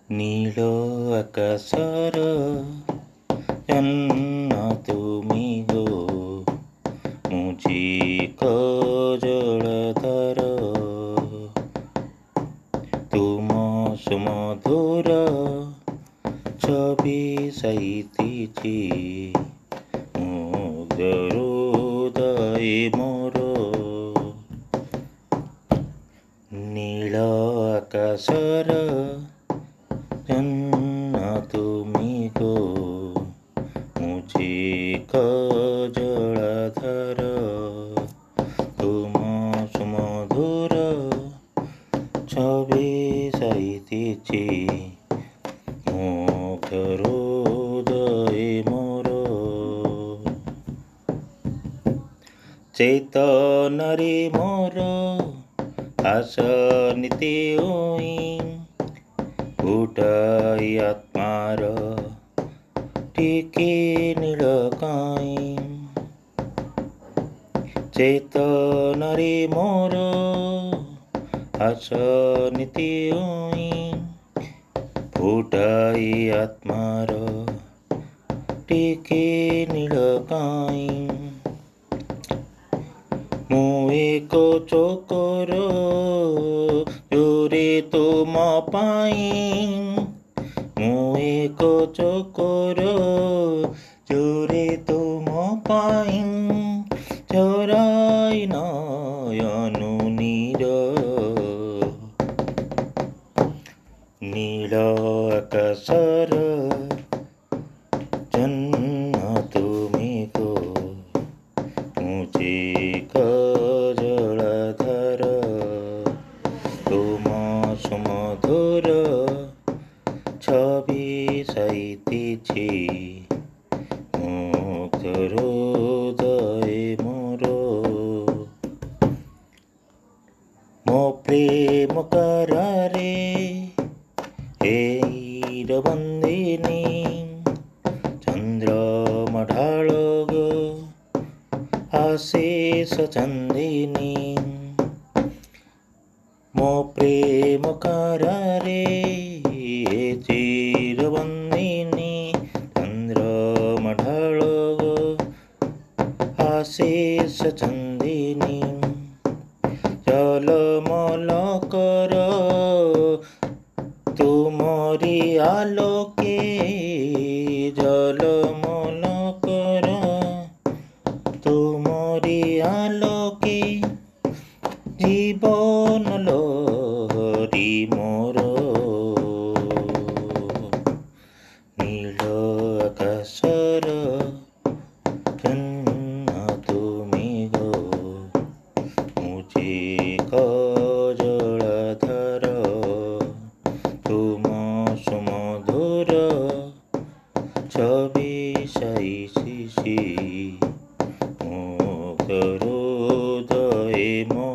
নীল আকাশর জন্য তুমি গো মুঝিক জଳଧର ତୁମ ସୁମଧୁର ଛବି ସାଇତିଛି ମୁଗ୍ଧ ହୃଦୟ ମୋର। নীল আকাশর জন্য তুমি গো মুঝিক জଳଧର ତୁମ ସୁମଧୁର ছবি ସାଇତିଛି ମୁଗ୍ଧ ହୃଦୟ ମୋର। ଚେତନରେ ମୋର ଆସ ନୀତି ହୋଇ ଫୁଟାଇ ଆତ୍ମାର ଟିକେ ନୀଳ କାଇଁ। ଚେତନରେ ମୋର ଆସ ନୀତି ହୋଇ ଫୁଟାଇ ଆତ୍ମାର ଟିକେ ନୀଳ କାଇଁ। ମୁଁ ଏକ ଚୋକର ଜୋରେ ତୁମ ପାଇଁ, ମୁଁ ଏକ ଚୋକର ଜୋରେ ତୁମ ପାଇଁ ଝରାଇ ନୟନ ନୀର। নীল আকাশর জন্য তুমি গো মুঝিক জଳଧର ତୁମ ସୁମଧୁର ଛବି ସାଇତିଛି ମୁଗ୍ଧ ହୃଦୟ ମୋର। ମୋ ପ୍ରେମ କରାରେ ଏଇର ବନ୍ଦିନୀ ଚନ୍ଦ୍ରମା ଢାଳ ଗୋ ଆଶିଷ ଚାନ୍ଦିନୀ। ମୋ ପ୍ରେମ କରାରେ ଚିର ବନ୍ଦିନୀ ଚନ୍ଦ୍ରମା ଢାଳ ଗୋ ଆଶିଷ ଚାନ୍ଦିନୀ। ଝଲମଲ କର ତୁମରି ଆଲୋକେ, ঝলমল কর ତୁମରି ଆଲୋକେ জীবন লহরী মোর। নীল আকাশর জন্য তুমি গো মুঝিক জଳଧର ତୁମ ସୁମଧୁର ছবি ସାଇତିଛି ମୁଗ୍ଧ ହୃଦୟ ମୋର।